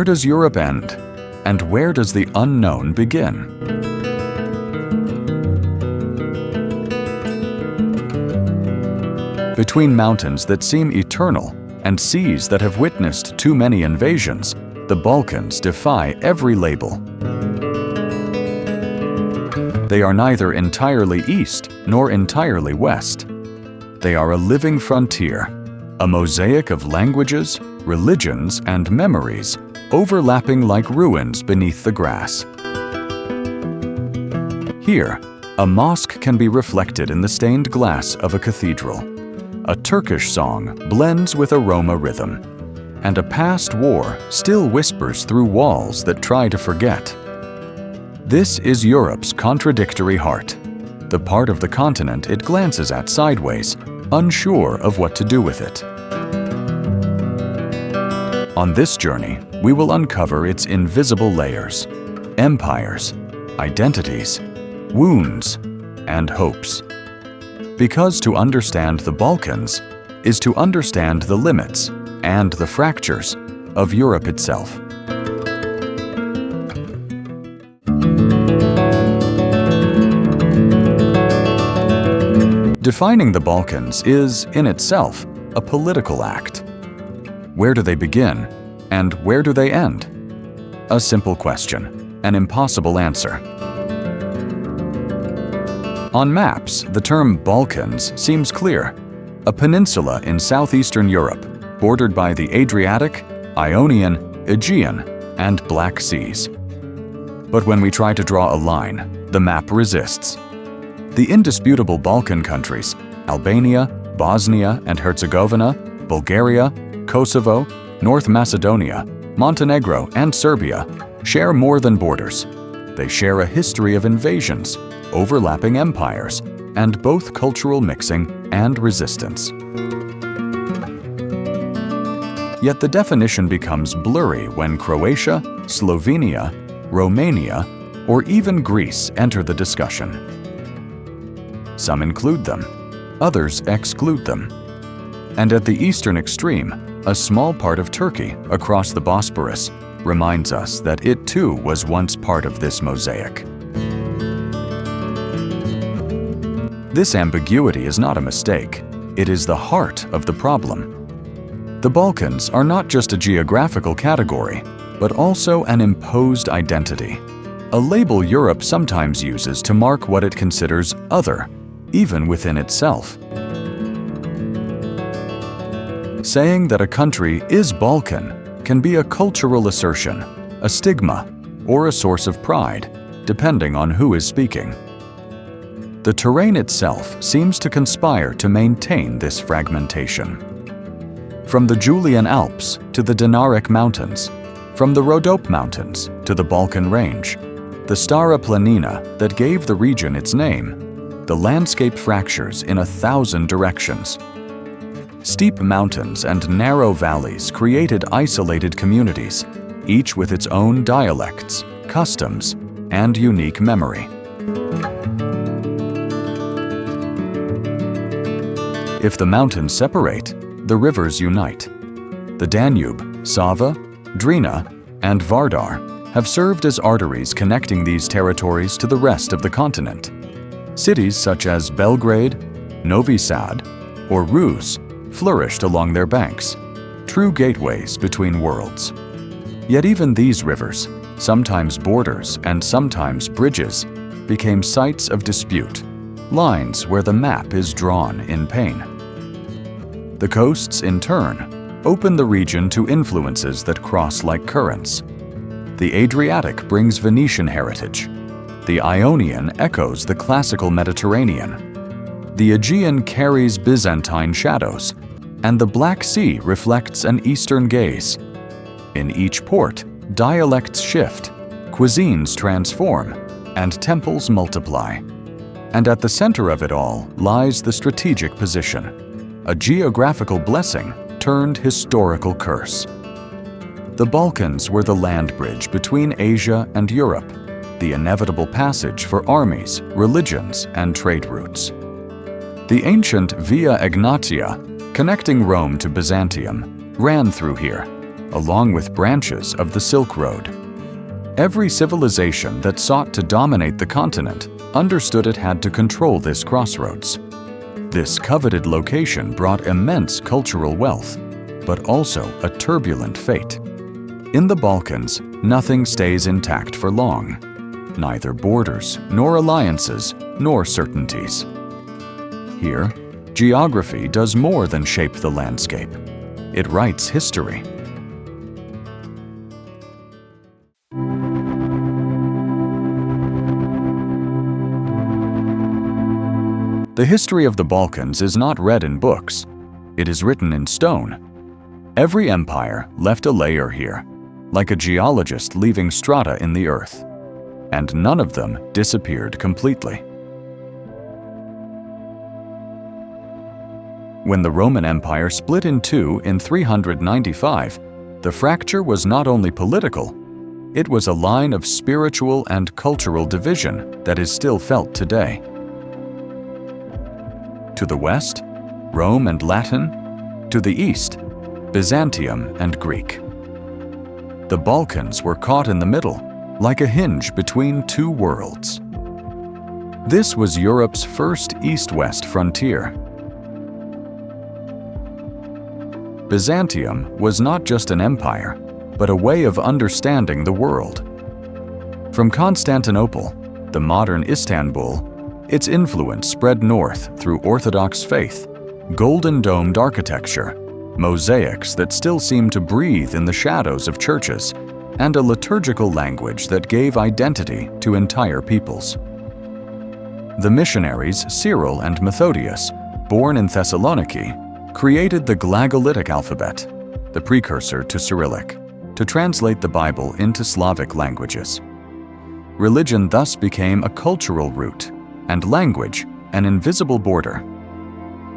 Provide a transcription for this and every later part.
does Europe end? And where does the unknown begin? Between mountains that seem eternal and seas that have witnessed too many invasions, the Balkans defy every label. They are neither entirely east nor entirely west. They are a living frontier, a mosaic of languages, religions, and memories overlapping like ruins beneath the grass. Here, a mosque can be reflected in the stained glass of a cathedral. A Turkish song blends with a Roma rhythm, and a past war still whispers through walls that try to forget. This is Europe's contradictory heart, the part of the continent it glances at sideways, unsure of what to do with it. On this journey, we will uncover its invisible layers, empires, identities, wounds, and hopes. Because to understand the Balkans is to understand the limits and the fractures of Europe itself. Defining the Balkans is, in itself, a political act. Where do they begin, and where do they end? A simple question, an impossible answer. On maps, the term Balkans seems clear, a peninsula in southeastern Europe, bordered by the Adriatic, Ionian, Aegean, and Black Seas. But when we try to draw a line, the map resists. The indisputable Balkan countries, Albania, Bosnia and Herzegovina, Bulgaria, Kosovo, North Macedonia, Montenegro, and Serbia, share more than borders. They share a history of invasions, overlapping empires, and both cultural mixing and resistance. Yet the definition becomes blurry when Croatia, Slovenia, Romania, or even Greece enter the discussion. Some include them, others exclude them. And at the eastern extreme, a small part of Turkey across the Bosporus reminds us that it too was once part of this mosaic. This ambiguity is not a mistake. It is the heart of the problem. The Balkans are not just a geographical category, but also an imposed identity, a label Europe sometimes uses to mark what it considers other, even within itself. Saying that a country is Balkan can be a cultural assertion, a stigma, or a source of pride, depending on who is speaking. The terrain itself seems to conspire to maintain this fragmentation. From the Julian Alps to the Dinaric Mountains, from the Rhodope Mountains to the Balkan Range, the Stara Planina that gave the region its name, the landscape fractures in 1,000 directions. Steep mountains and narrow valleys created isolated communities, each with its own dialects, customs, and unique memory. If the mountains separate, the rivers unite. The Danube, Sava, Drina, and Vardar have served as arteries connecting these territories to the rest of the continent. Cities such as Belgrade, Novi Sad, or Rus flourished along their banks, true gateways between worlds. Yet even these rivers, sometimes borders and sometimes bridges, became sites of dispute, lines where the map is drawn in pain. The coasts, in turn, open the region to influences that cross like currents. The Adriatic brings Venetian heritage. The Ionian echoes the classical Mediterranean. The Aegean carries Byzantine shadows, and the Black Sea reflects an Eastern gaze. In each port, dialects shift, cuisines transform, and temples multiply. And at the center of it all lies the strategic position, a geographical blessing turned historical curse. The Balkans were the land bridge between Asia and Europe, the inevitable passage for armies, religions, and trade routes. The ancient Via Egnatia, connecting Rome to Byzantium, ran through here, along with branches of the Silk Road. Every civilization that sought to dominate the continent understood it had to control this crossroads. This coveted location brought immense cultural wealth, but also a turbulent fate. In the Balkans, nothing stays intact for long. Neither borders, nor alliances, nor certainties. Here, geography does more than shape the landscape. It writes history. The history of the Balkans is not read in books. It is written in stone. Every empire left a layer here, like a geologist leaving strata in the earth, and none of them disappeared completely. When the Roman Empire split in two in 395, the fracture was not only political, it was a line of spiritual and cultural division that is still felt today. To the west, Rome and Latin. To the east, Byzantium and Greek. The Balkans were caught in the middle, like a hinge between two worlds. This was Europe's first east-west frontier. Byzantium was not just an empire, but a way of understanding the world. From Constantinople, the modern Istanbul, its influence spread north through Orthodox faith, golden-domed architecture, mosaics that still seem to breathe in the shadows of churches, and a liturgical language that gave identity to entire peoples. The missionaries Cyril and Methodius, born in Thessaloniki, created the Glagolitic alphabet, the precursor to Cyrillic, to translate the Bible into Slavic languages. Religion thus became a cultural root, and language an invisible border.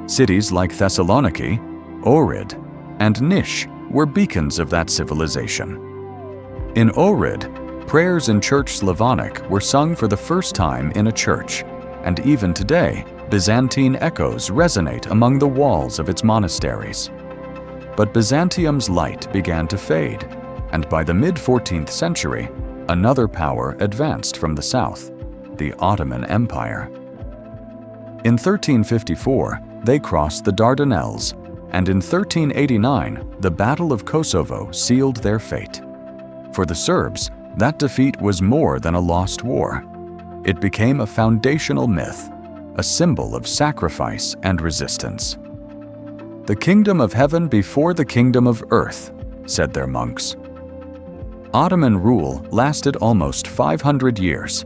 Cities like Thessaloniki, Ohrid, and Niš were beacons of that civilization. In Ohrid, prayers in Church Slavonic were sung for the first time in a church, and even today, Byzantine echoes resonate among the walls of its monasteries. But Byzantium's light began to fade, and by the mid-14th century, another power advanced from the south, the Ottoman Empire. In 1354, they crossed the Dardanelles, and in 1389, the Battle of Kosovo sealed their fate. For the Serbs, that defeat was more than a lost war. It became a foundational myth, a symbol of sacrifice and resistance. "The kingdom of heaven before the kingdom of earth," said their monks. Ottoman rule lasted almost 500 years,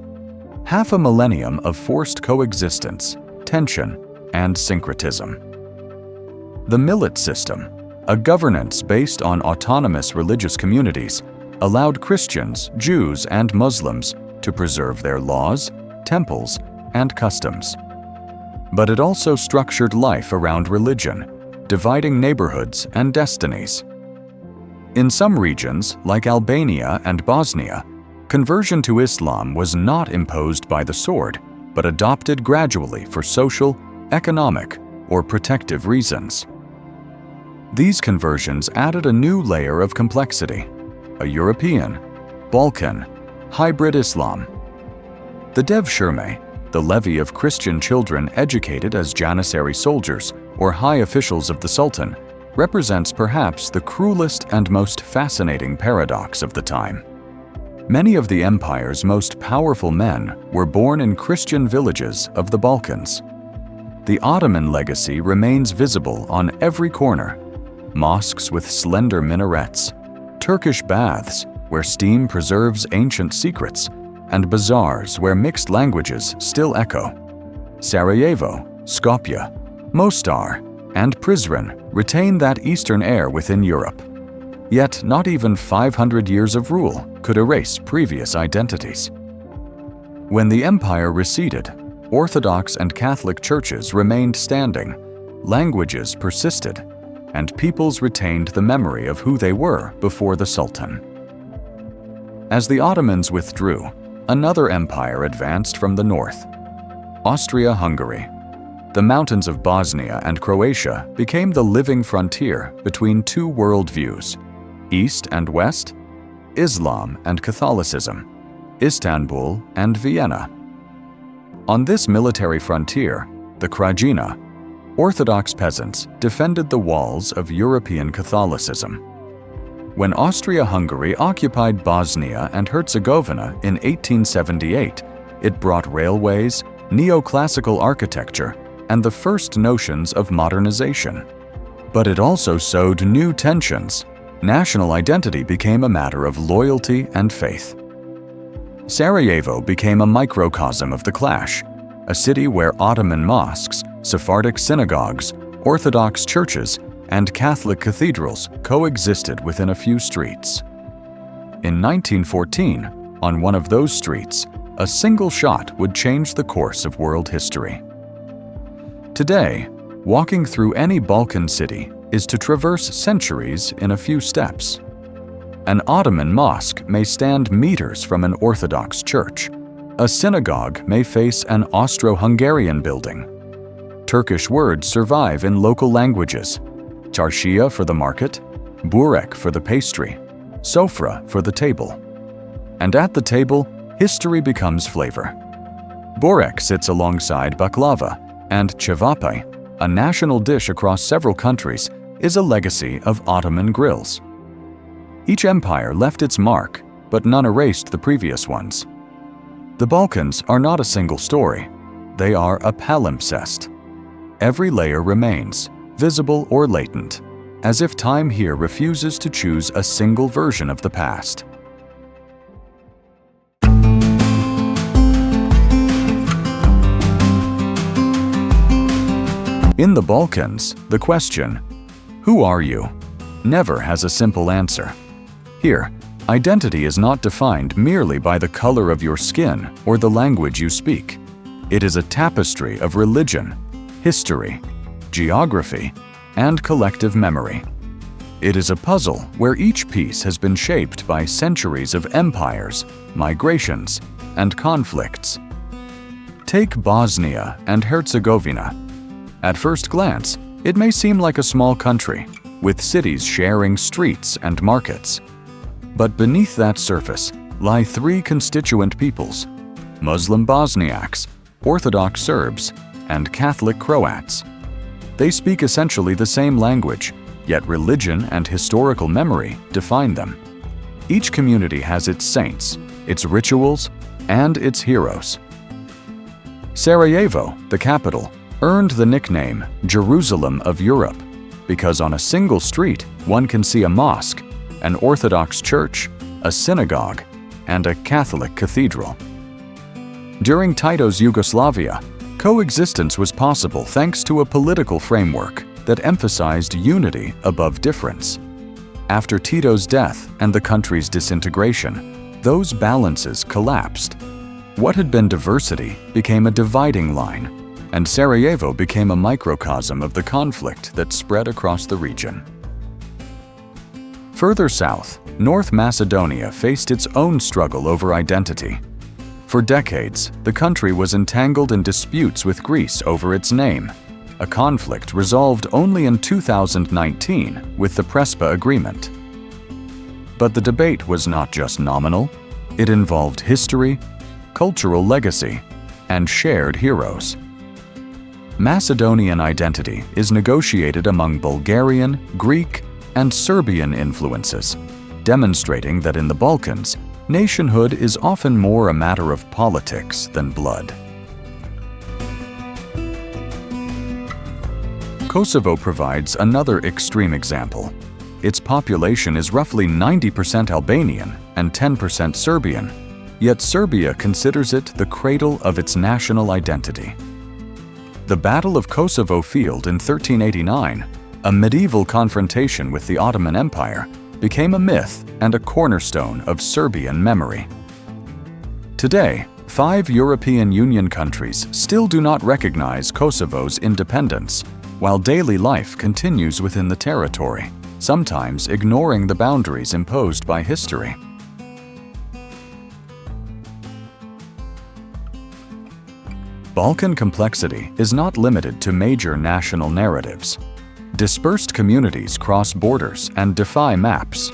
half a millennium of forced coexistence, tension, and syncretism. The millet system, a governance based on autonomous religious communities, allowed Christians, Jews, and Muslims to preserve their laws, temples, and customs. But it also structured life around religion, dividing neighborhoods and destinies. In some regions, like Albania and Bosnia, conversion to Islam was not imposed by the sword, but adopted gradually for social, economic, or protective reasons. These conversions added a new layer of complexity, a European, Balkan, hybrid Islam. The Devshirme, the levy of Christian children educated as Janissary soldiers or high officials of the Sultan, represents perhaps the cruelest and most fascinating paradox of the time. Many of the empire's most powerful men were born in Christian villages of the Balkans. The Ottoman legacy remains visible on every corner: mosques with slender minarets, Turkish baths where steam preserves ancient secrets, and bazaars where mixed languages still echo. Sarajevo, Skopje, Mostar, and Prizren retain that eastern air within Europe. Yet not even 500 years of rule could erase previous identities. When the empire receded, Orthodox and Catholic churches remained standing, languages persisted, and peoples retained the memory of who they were before the Sultan. As the Ottomans withdrew, another empire advanced from the north: Austria-Hungary. The mountains of Bosnia and Croatia became the living frontier between two worldviews: East and West, Islam and Catholicism, Istanbul and Vienna. On this military frontier, the Krajina, Orthodox peasants defended the walls of European Catholicism. When Austria-Hungary occupied Bosnia and Herzegovina in 1878, it brought railways, neoclassical architecture, and the first notions of modernization. But it also sowed new tensions. National identity became a matter of loyalty and faith. Sarajevo became a microcosm of the clash, a city where Ottoman mosques, Sephardic synagogues, Orthodox churches, and Catholic cathedrals coexisted within a few streets. In 1914, on one of those streets, a single shot would change the course of world history. Today, walking through any Balkan city is to traverse centuries in a few steps. An Ottoman mosque may stand meters from an Orthodox church. A synagogue may face an Austro-Hungarian building. Turkish words survive in local languages: çarşıya for the market, börek for the pastry, sofra for the table. And at the table, history becomes flavor. Börek sits alongside baklava, and cevapay, a national dish across several countries, is a legacy of Ottoman grills. Each empire left its mark, but none erased the previous ones. The Balkans are not a single story. They are a palimpsest. Every layer remains, visible or latent, as if time here refuses to choose a single version of the past. In the Balkans, the question, "Who are you?" never has a simple answer. Here, identity is not defined merely by the color of your skin or the language you speak. It is a tapestry of religion, history, geography, and collective memory. It is a puzzle where each piece has been shaped by centuries of empires, migrations, and conflicts. Take Bosnia and Herzegovina. At first glance, it may seem like a small country, with cities sharing streets and markets. But beneath that surface lie three constituent peoples: Muslim Bosniaks, Orthodox Serbs, and Catholic Croats. They speak essentially the same language, yet religion and historical memory define them. Each community has its saints, its rituals, and its heroes. Sarajevo, the capital, earned the nickname Jerusalem of Europe because on a single street one can see a mosque, an Orthodox church, a synagogue, and a Catholic cathedral. During Tito's Yugoslavia, coexistence was possible thanks to a political framework that emphasized unity above difference. After Tito's death and the country's disintegration, those balances collapsed. What had been diversity became a dividing line, and Sarajevo became a microcosm of the conflict that spread across the region. Further south, North Macedonia faced its own struggle over identity. For decades, the country was entangled in disputes with Greece over its name, a conflict resolved only in 2019 with the Prespa Agreement. But the debate was not just nominal. It involved history, cultural legacy, and shared heroes. Macedonian identity is negotiated among Bulgarian, Greek, and Serbian influences, demonstrating that in the Balkans, nationhood is often more a matter of politics than blood. Kosovo provides another extreme example. Its population is roughly 90% Albanian and 10% Serbian, yet Serbia considers it the cradle of its national identity. The Battle of Kosovo Field in 1389, a medieval confrontation with the Ottoman Empire, became a myth and a cornerstone of Serbian memory. Today, 5 European Union countries still do not recognize Kosovo's independence, while daily life continues within the territory, sometimes ignoring the boundaries imposed by history. Balkan complexity is not limited to major national narratives. Dispersed communities cross borders and defy maps.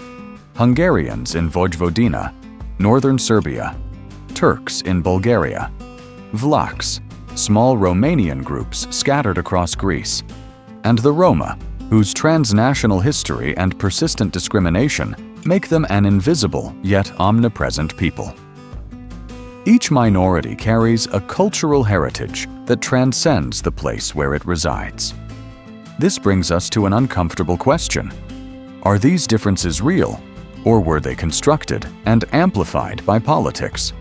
Hungarians in Vojvodina, northern Serbia, Turks in Bulgaria, Vlachs, small Romanian groups scattered across Greece, and the Roma, whose transnational history and persistent discrimination make them an invisible yet omnipresent people. Each minority carries a cultural heritage that transcends the place where it resides. This brings us to an uncomfortable question. Are these differences real, or were they constructed and amplified by politics?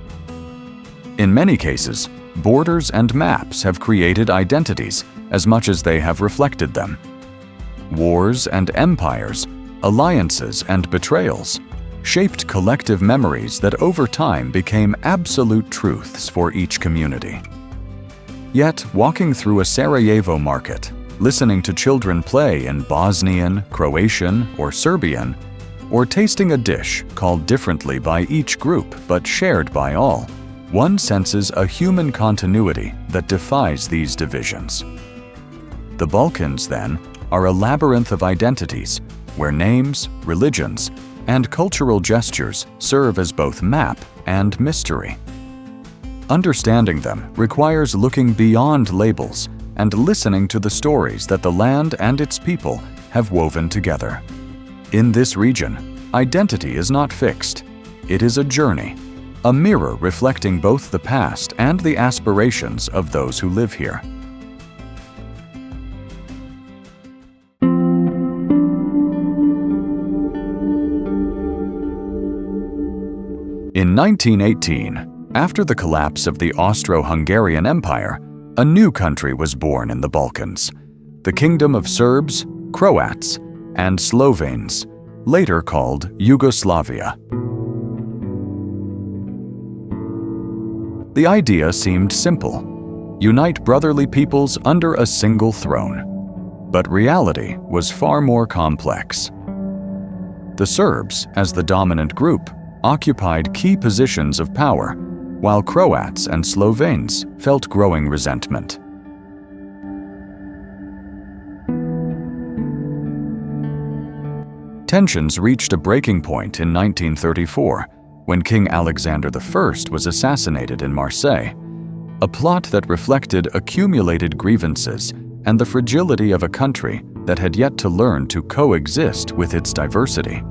In many cases, borders and maps have created identities as much as they have reflected them. Wars and empires, alliances and betrayals, shaped collective memories that over time became absolute truths for each community. Yet, walking through a Sarajevo market, listening to children play in Bosnian, Croatian, or Serbian, or tasting a dish called differently by each group but shared by all, one senses a human continuity that defies these divisions. The Balkans, then, are a labyrinth of identities where names, religions, and cultural gestures serve as both map and mystery. Understanding them requires looking beyond labels and listening to the stories that the land and its people have woven together. In this region, identity is not fixed. It is a journey, a mirror reflecting both the past and the aspirations of those who live here. In 1918, after the collapse of the Austro-Hungarian Empire, a new country was born in the Balkans, the Kingdom of Serbs, Croats, and Slovenes, later called Yugoslavia. The idea seemed simple: unite brotherly peoples under a single throne. But reality was far more complex. The Serbs, as the dominant group, occupied key positions of power, while Croats and Slovenes felt growing resentment. Tensions reached a breaking point in 1934, when King Alexander I was assassinated in Marseille, a plot that reflected accumulated grievances and the fragility of a country that had yet to learn to coexist with its diversity.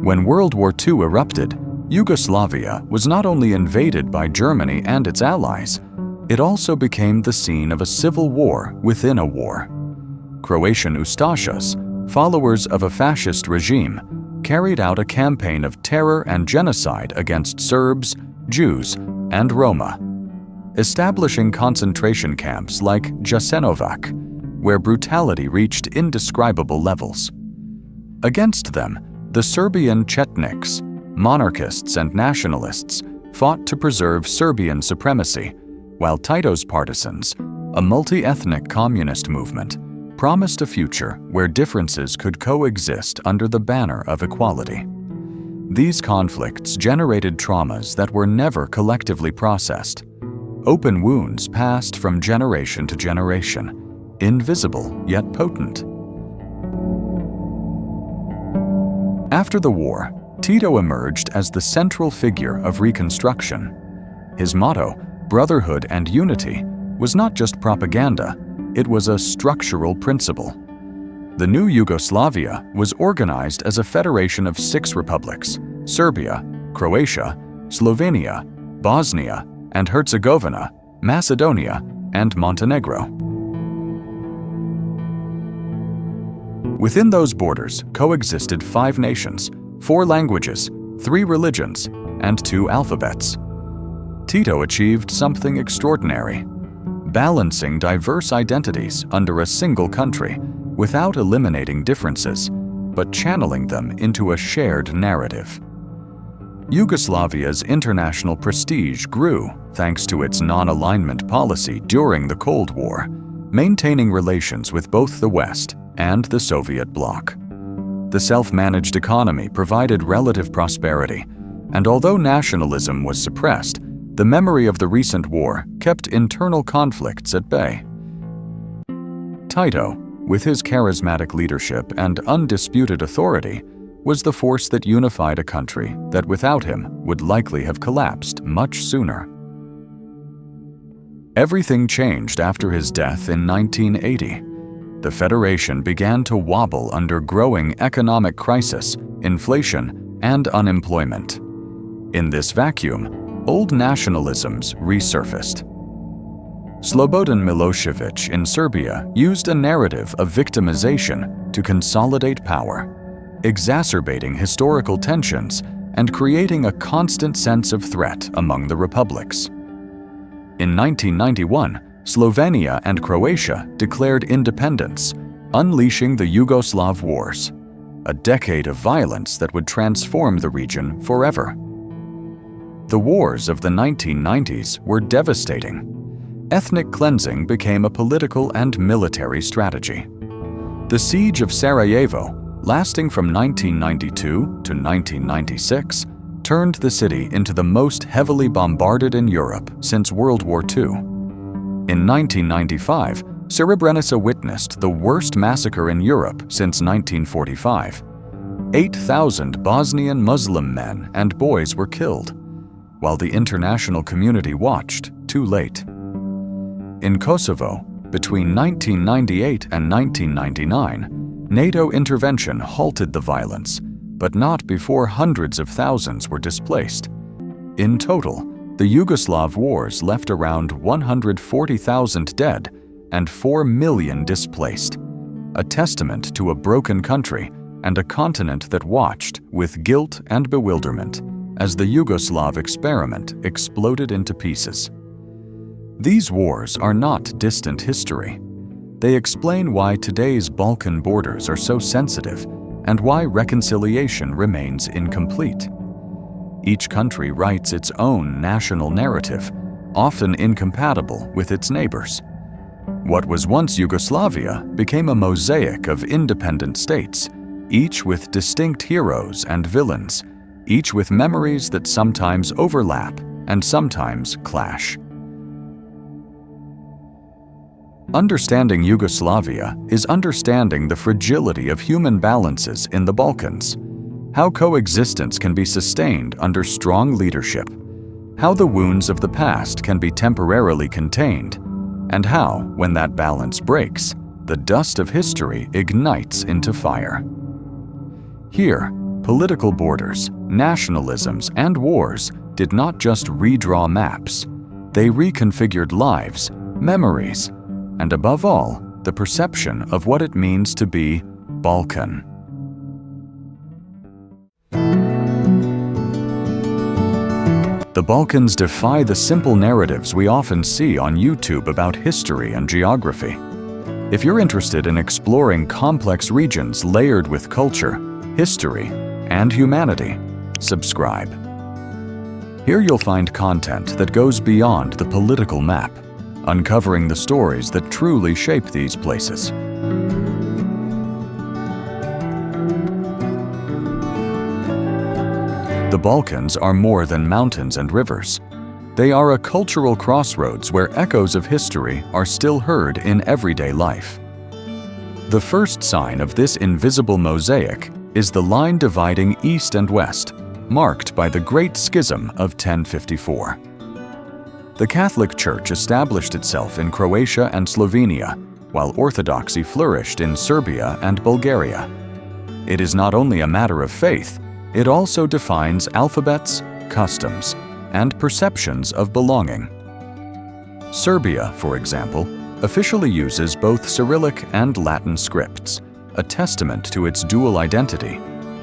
When World War II erupted, Yugoslavia was not only invaded by Germany and its allies, it also became the scene of a civil war within a war. Croatian Ustašas, followers of a fascist regime, carried out a campaign of terror and genocide against Serbs, Jews, and Roma, establishing concentration camps like Jasenovac, where brutality reached indescribable levels. Against them, the Serbian Chetniks, monarchists and nationalists, fought to preserve Serbian supremacy, while Tito's partisans, a multi-ethnic communist movement, promised a future where differences could coexist under the banner of equality. These conflicts generated traumas that were never collectively processed. Open wounds passed from generation to generation, invisible yet potent. After the war, Tito emerged as the central figure of reconstruction. His motto, brotherhood and unity, was not just propaganda, it was a structural principle. The new Yugoslavia was organized as a federation of 6 republics: Serbia, Croatia, Slovenia, Bosnia and Herzegovina, Macedonia, and Montenegro. Within those borders coexisted 5 nations, 4 languages, 3 religions, and 2 alphabets. Tito achieved something extraordinary, balancing diverse identities under a single country without eliminating differences, but channeling them into a shared narrative. Yugoslavia's international prestige grew thanks to its non-alignment policy during the Cold War, maintaining relations with both the West and the Soviet bloc. The self-managed economy provided relative prosperity, and although nationalism was suppressed, the memory of the recent war kept internal conflicts at bay. Tito, with his charismatic leadership and undisputed authority, was the force that unified a country that without him would likely have collapsed much sooner. Everything changed after his death in 1980. The Federation began to wobble under growing economic crisis, inflation, and unemployment. In this vacuum, old nationalisms resurfaced. Slobodan Milošević in Serbia used a narrative of victimization to consolidate power, exacerbating historical tensions and creating a constant sense of threat among the republics. In 1991, Slovenia and Croatia declared independence, unleashing the Yugoslav Wars, a decade of violence that would transform the region forever. The wars of the 1990s were devastating. Ethnic cleansing became a political and military strategy. The siege of Sarajevo, lasting from 1992 to 1996, turned the city into the most heavily bombarded in Europe since World War II. In 1995, Srebrenica witnessed the worst massacre in Europe since 1945. 8,000 Bosnian Muslim men and boys were killed, while the international community watched too late. In Kosovo, between 1998 and 1999, NATO intervention halted the violence, but not before hundreds of thousands were displaced. In total, the Yugoslav wars left around 140,000 dead and 4 million displaced, a testament to a broken country and a continent that watched with guilt and bewilderment as the Yugoslav experiment exploded into pieces. These wars are not distant history. They explain why today's Balkan borders are so sensitive and why reconciliation remains incomplete. Each country writes its own national narrative, often incompatible with its neighbors. What was once Yugoslavia became a mosaic of independent states, each with distinct heroes and villains, each with memories that sometimes overlap and sometimes clash. Understanding Yugoslavia is understanding the fragility of human balances in the Balkans, how coexistence can be sustained under strong leadership, how the wounds of the past can be temporarily contained, and how, when that balance breaks, the dust of history ignites into fire. Here, political borders, nationalisms, and wars did not just redraw maps. They reconfigured lives, memories, and above all, the perception of what it means to be Balkan. The Balkans defy the simple narratives we often see on YouTube about history and geography. If you're interested in exploring complex regions layered with culture, history, and humanity, subscribe. Here you'll find content that goes beyond the political map, uncovering the stories that truly shape these places. The Balkans are more than mountains and rivers. They are a cultural crossroads where echoes of history are still heard in everyday life. The first sign of this invisible mosaic is the line dividing East and West, marked by the Great Schism of 1054. The Catholic Church established itself in Croatia and Slovenia, while Orthodoxy flourished in Serbia and Bulgaria. It is not only a matter of faith, it also defines alphabets, customs, and perceptions of belonging. Serbia, for example, officially uses both Cyrillic and Latin scripts, a testament to its dual identity,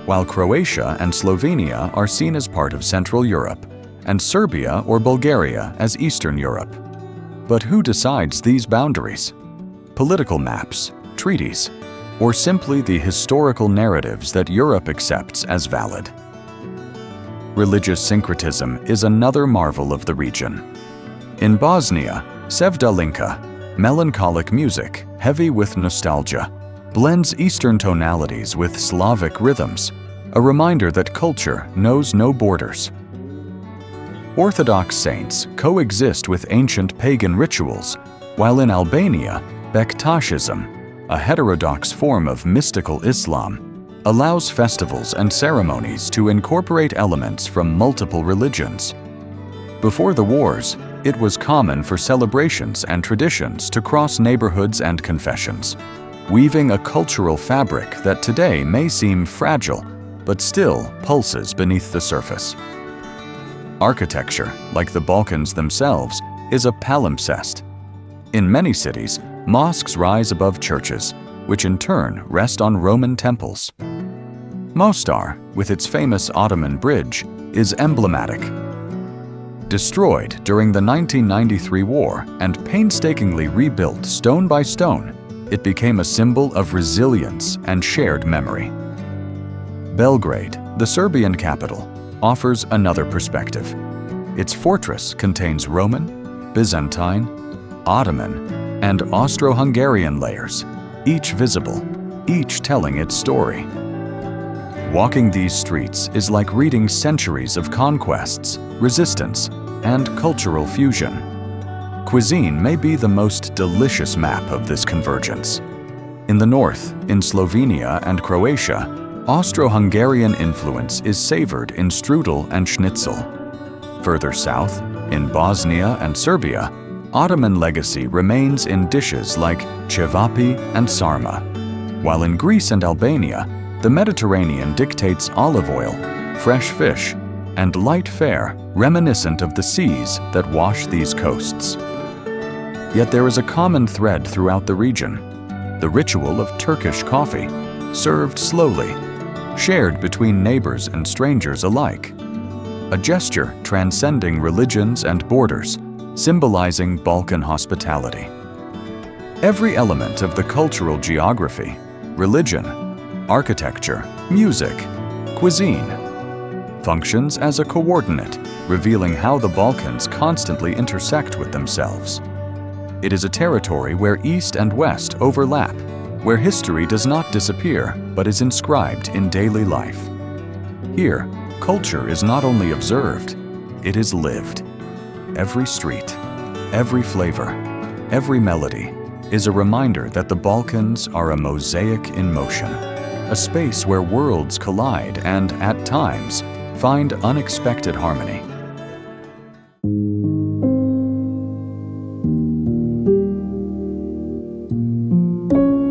while Croatia and Slovenia are seen as part of Central Europe, and Serbia or Bulgaria as Eastern Europe. But who decides these boundaries? Political maps, treaties, or simply the historical narratives that Europe accepts as valid? Religious syncretism is another marvel of the region. In Bosnia, Sevdalinka, melancholic music, heavy with nostalgia, blends Eastern tonalities with Slavic rhythms, a reminder that culture knows no borders. Orthodox saints coexist with ancient pagan rituals, while in Albania, Bektashism, a heterodox form of mystical Islam, allows festivals and ceremonies to incorporate elements from multiple religions. Before the wars, it was common for celebrations and traditions to cross neighborhoods and confessions, weaving a cultural fabric that today may seem fragile, but still pulses beneath the surface. Architecture, like the Balkans themselves, is a palimpsest. In many cities, mosques rise above churches, which in turn rest on Roman temples. Mostar, with its famous Ottoman bridge, is emblematic. Destroyed during the 1993 war and painstakingly rebuilt stone by stone, it became a symbol of resilience and shared memory. Belgrade, the Serbian capital, offers another perspective. Its fortress contains Roman, Byzantine, Ottoman, and Austro-Hungarian layers, each visible, each telling its story. Walking these streets is like reading centuries of conquests, resistance, and cultural fusion. Cuisine may be the most delicious map of this convergence. In the north, in Slovenia and Croatia, Austro-Hungarian influence is savored in strudel and schnitzel. Further south, in Bosnia and Serbia, Ottoman legacy remains in dishes like cevapi and sarma, while in Greece and Albania, the Mediterranean dictates olive oil, fresh fish, and light fare reminiscent of the seas that wash these coasts. Yet there is a common thread throughout the region: the ritual of Turkish coffee, served slowly, shared between neighbors and strangers alike. A gesture transcending religions and borders, symbolizing Balkan hospitality. Every element of the cultural geography, religion, architecture, music, cuisine, functions as a coordinate, revealing how the Balkans constantly intersect with themselves. It is a territory where East and West overlap, where history does not disappear but is inscribed in daily life. Here, culture is not only observed, it is lived. Every street, every flavor, every melody is a reminder that the Balkans are a mosaic in motion, a space where worlds collide and, at times, find unexpected harmony.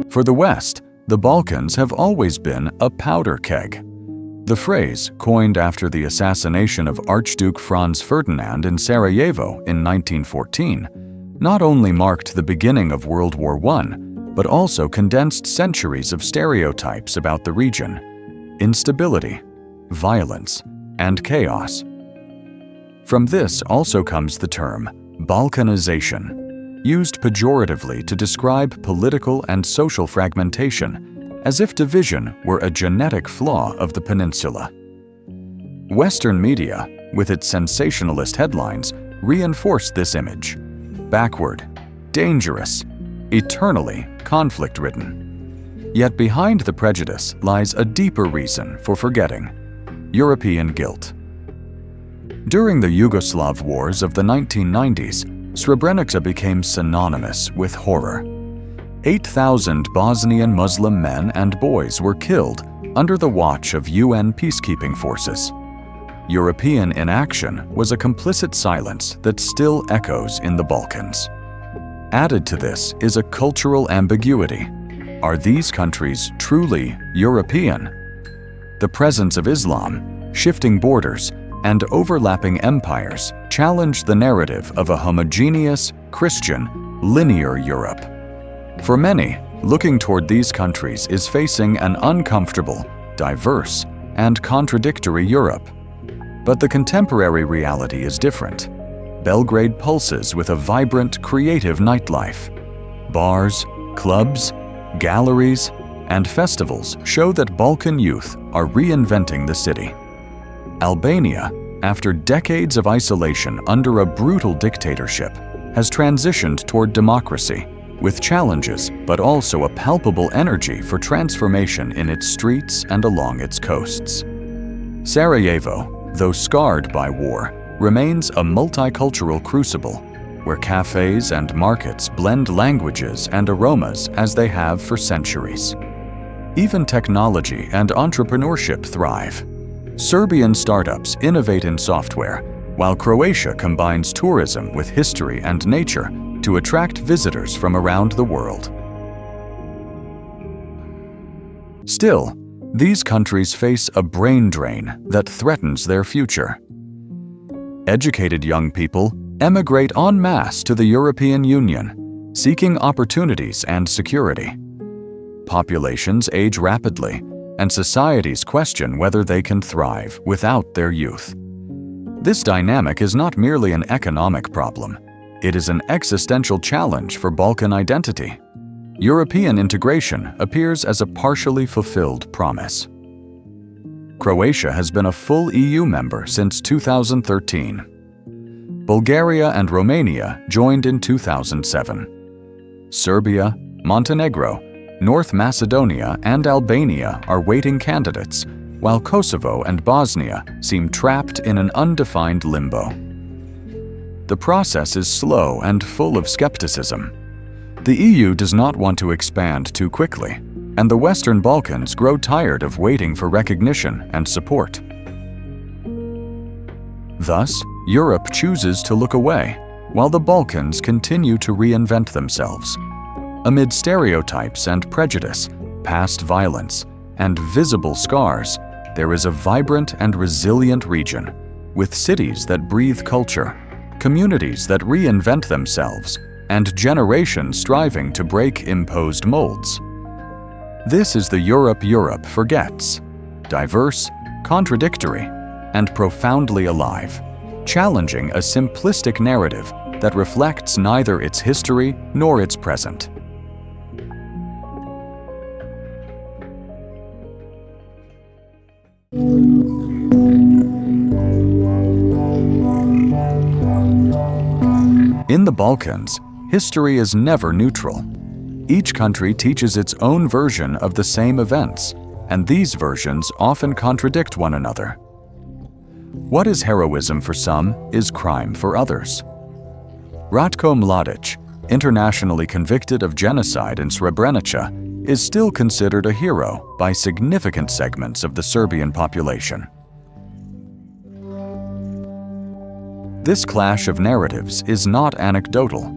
For the West, the Balkans have always been a powder keg. The phrase, coined after the assassination of Archduke Franz Ferdinand in Sarajevo in 1914, not only marked the beginning of World War I, but also condensed centuries of stereotypes about the region: instability, violence, and chaos. From this also comes the term Balkanization, used pejoratively to describe political and social fragmentation, as if division were a genetic flaw of the peninsula. Western media, with its sensationalist headlines, reinforced this image: backward, dangerous, eternally conflict-ridden. Yet behind the prejudice lies a deeper reason for forgetting: European guilt. During the Yugoslav wars of the 1990s, Srebrenica became synonymous with horror. 8,000 Bosnian Muslim men and boys were killed under the watch of UN peacekeeping forces. European inaction was a complicit silence that still echoes in the Balkans. Added to this is a cultural ambiguity. Are these countries truly European? The presence of Islam, shifting borders, and overlapping empires challenge the narrative of a homogeneous, Christian, linear Europe. For many, looking toward these countries is facing an uncomfortable, diverse, and contradictory Europe. But the contemporary reality is different. Belgrade pulses with a vibrant, creative nightlife. Bars, clubs, galleries, and festivals show that Balkan youth are reinventing the city. Albania, after decades of isolation under a brutal dictatorship, has transitioned toward democracy, with challenges but also a palpable energy for transformation in its streets and along its coasts. Sarajevo, though scarred by war, remains a multicultural crucible, where cafes and markets blend languages and aromas as they have for centuries. Even technology and entrepreneurship thrive. Serbian startups innovate in software, while Croatia combines tourism with history and nature to attract visitors from around the world. Still, these countries face a brain drain that threatens their future. Educated young people emigrate en masse to the European Union, seeking opportunities and security. Populations age rapidly, and societies question whether they can thrive without their youth. This dynamic is not merely an economic problem. It is an existential challenge for Balkan identity. European integration appears as a partially fulfilled promise. Croatia has been a full EU member since 2013. Bulgaria and Romania joined in 2007. Serbia, Montenegro, North Macedonia, and Albania are waiting candidates, while Kosovo and Bosnia seem trapped in an undefined limbo. The process is slow and full of skepticism. The EU does not want to expand too quickly, and the Western Balkans grow tired of waiting for recognition and support. Thus, Europe chooses to look away, while the Balkans continue to reinvent themselves. Amid stereotypes and prejudice, past violence, and visible scars, there is a vibrant and resilient region, with cities that breathe culture, communities that reinvent themselves, and generations striving to break imposed molds. This is the Europe forgets: diverse, contradictory, and profoundly alive, challenging a simplistic narrative that reflects neither its history nor its present. In the Balkans, history is never neutral. Each country teaches its own version of the same events, and these versions often contradict one another. What is heroism for some is crime for others. Ratko Mladic, internationally convicted of genocide in Srebrenica, is still considered a hero by significant segments of the Serbian population. This clash of narratives is not anecdotal.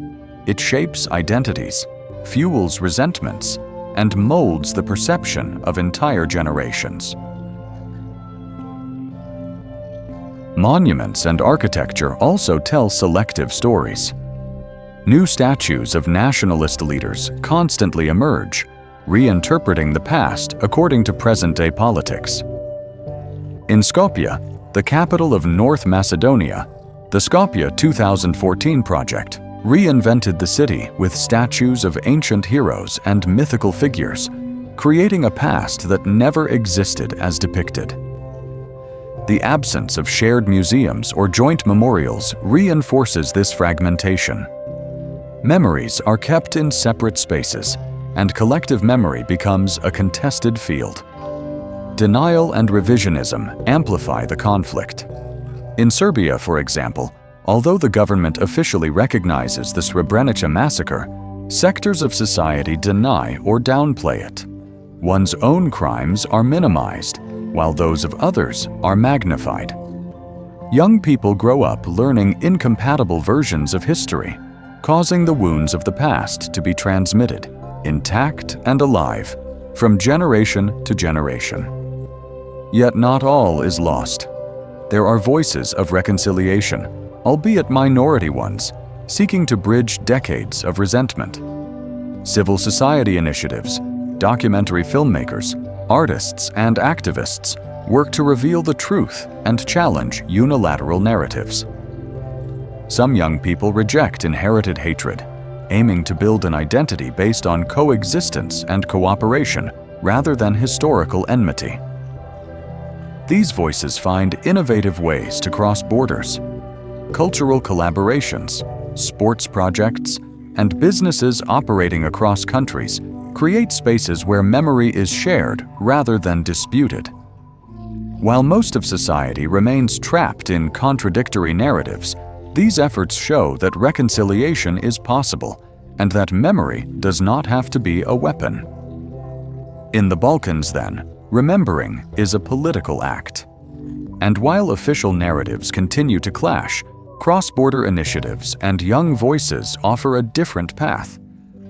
It shapes identities, fuels resentments, and molds the perception of entire generations. Monuments and architecture also tell selective stories. New statues of nationalist leaders constantly emerge, reinterpreting the past according to present-day politics. In Skopje, the capital of North Macedonia, the Skopje 2014 project reinvented the city with statues of ancient heroes and mythical figures, creating a past that never existed as depicted. The absence of shared museums or joint memorials reinforces this fragmentation. Memories are kept in separate spaces, and collective memory becomes a contested field. Denial and revisionism amplify the conflict. In Serbia, for example, although the government officially recognizes the Srebrenica massacre, sectors of society deny or downplay it. One's own crimes are minimized, while those of others are magnified. Young people grow up learning incompatible versions of history, causing the wounds of the past to be transmitted, intact and alive, from generation to generation. Yet not all is lost. There are voices of reconciliation, albeit minority ones, seeking to bridge decades of resentment. Civil society initiatives, documentary filmmakers, artists, and activists work to reveal the truth and challenge unilateral narratives. Some young people reject inherited hatred, aiming to build an identity based on coexistence and cooperation rather than historical enmity. These voices find innovative ways to cross borders. Cultural collaborations, sports projects, and businesses operating across countries create spaces where memory is shared rather than disputed. While most of society remains trapped in contradictory narratives, These efforts show that reconciliation is possible and that memory does not have to be a weapon. In the Balkans, then, remembering is a political act. And while official narratives continue to clash, cross-border initiatives and young voices offer a different path,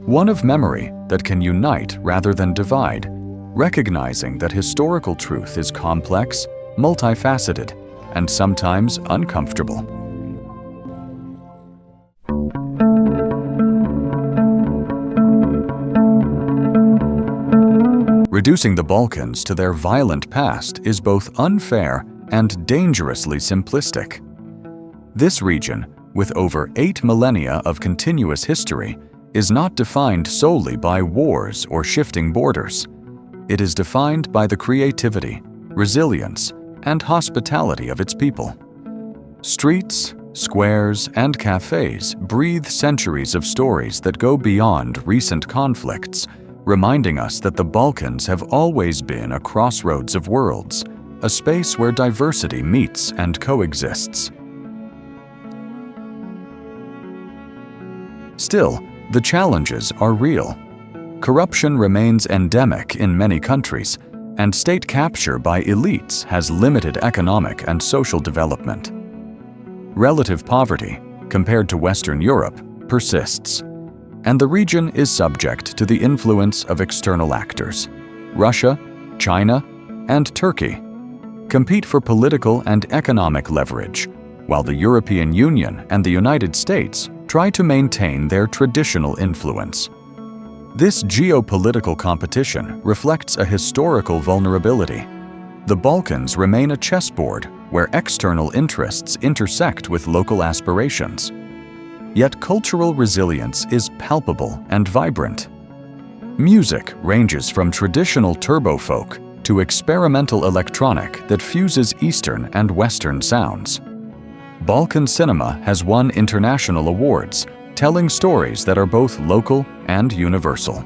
one of memory that can unite rather than divide, recognizing that historical truth is complex, multifaceted, and sometimes uncomfortable. Reducing the Balkans to their violent past is both unfair and dangerously simplistic. This region, with over 8 millennia of continuous history, is not defined solely by wars or shifting borders. It is defined by the creativity, resilience, and hospitality of its people. Streets, squares, and cafes breathe centuries of stories that go beyond recent conflicts, reminding us that the Balkans have always been a crossroads of worlds, a space where diversity meets and coexists. Still, the challenges are real. Corruption remains endemic in many countries, and state capture by elites has limited economic and social development. Relative poverty, compared to Western Europe, persists, and the region is subject to the influence of external actors. Russia, China, and Turkey compete for political and economic leverage, while the European Union and the United States try to maintain their traditional influence. This geopolitical competition reflects a historical vulnerability. The Balkans remain a chessboard where external interests intersect with local aspirations. Yet cultural resilience is palpable and vibrant. Music ranges from traditional turbo folk to experimental electronic that fuses Eastern and Western sounds. Balkan cinema has won international awards, telling stories that are both local and universal.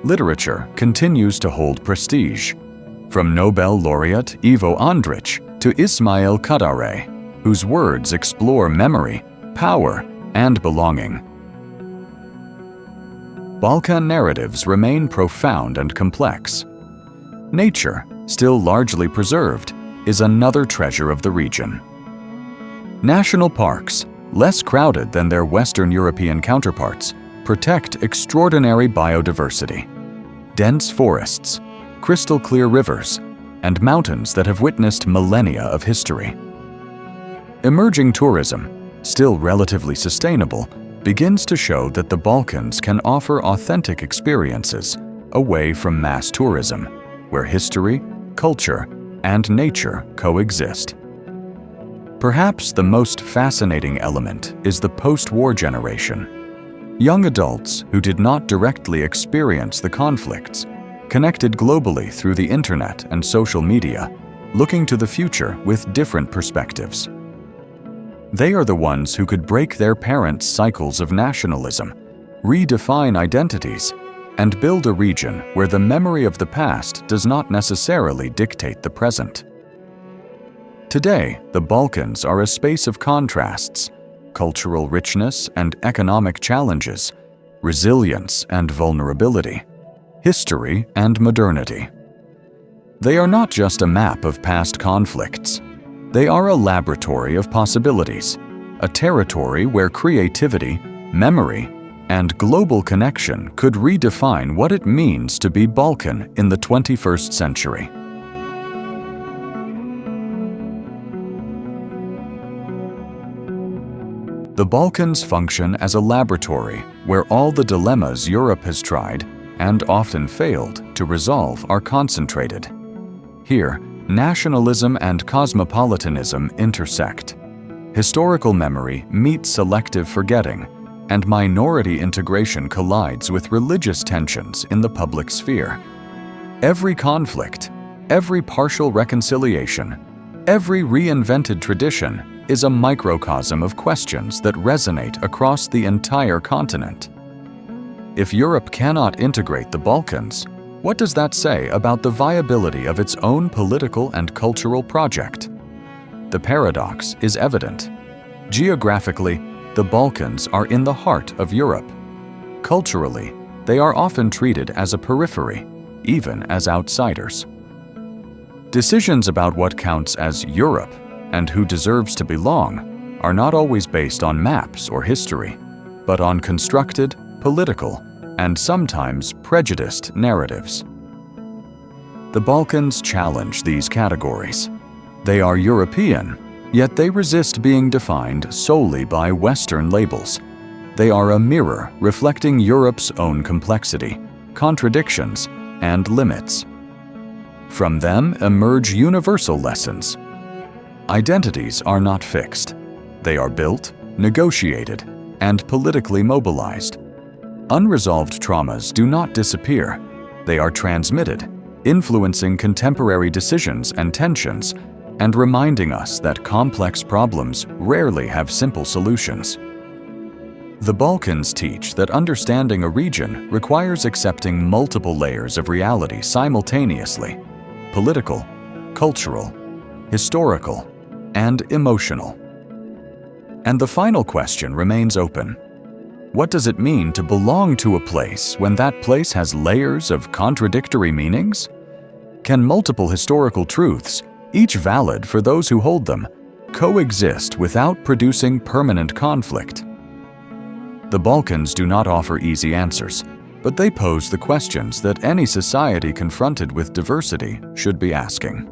Literature continues to hold prestige, from Nobel laureate Ivo Andrić to Ismail Kadare, whose words explore memory, power, and belonging. Balkan narratives remain profound and complex. Nature, still largely preserved, is another treasure of the region. National parks, less crowded than their Western European counterparts, protect extraordinary biodiversity. Dense forests, crystal-clear rivers, and mountains that have witnessed millennia of history. Emerging tourism, still relatively sustainable, begins to show that the Balkans can offer authentic experiences away from mass tourism, where history, culture, and nature coexist. Perhaps the most fascinating element is the post-war generation. Young adults who did not directly experience the conflicts, connected globally through the internet and social media, looking to the future with different perspectives. They are the ones who could break their parents' cycles of nationalism, redefine identities, and build a region where the memory of the past does not necessarily dictate the present. Today, the Balkans are a space of contrasts, cultural richness and economic challenges, resilience and vulnerability, history and modernity. They are not just a map of past conflicts. They are a laboratory of possibilities, a territory where creativity, memory, and global connection could redefine what it means to be Balkan in the 21st century. The Balkans function as a laboratory where all the dilemmas Europe has tried, and often failed, to resolve are concentrated. Here, nationalism and cosmopolitanism intersect. Historical memory meets selective forgetting, and minority integration collides with religious tensions in the public sphere. Every conflict, every partial reconciliation, every reinvented tradition is a microcosm of questions that resonate across the entire continent. If Europe cannot integrate the Balkans, what does that say about the viability of its own political and cultural project? The paradox is evident. Geographically, the Balkans are in the heart of Europe. Culturally, they are often treated as a periphery, even as outsiders. Decisions about what counts as Europe and who deserves to belong are not always based on maps or history, but on constructed, political, and sometimes prejudiced narratives. The Balkans challenge these categories. They are European, yet they resist being defined solely by Western labels. They are a mirror reflecting Europe's own complexity, contradictions, and limits. From them emerge universal lessons. Identities are not fixed. They are built, negotiated, and politically mobilized. Unresolved traumas do not disappear. They are transmitted, influencing contemporary decisions and tensions, and reminding us that complex problems rarely have simple solutions. The Balkans teach that understanding a region requires accepting multiple layers of reality simultaneously: political, cultural, historical, and emotional. And the final question remains open. What does it mean to belong to a place when that place has layers of contradictory meanings? Can multiple historical truths, each valid for those who hold them, coexist without producing permanent conflict? The Balkans do not offer easy answers, but they pose the questions that any society confronted with diversity should be asking.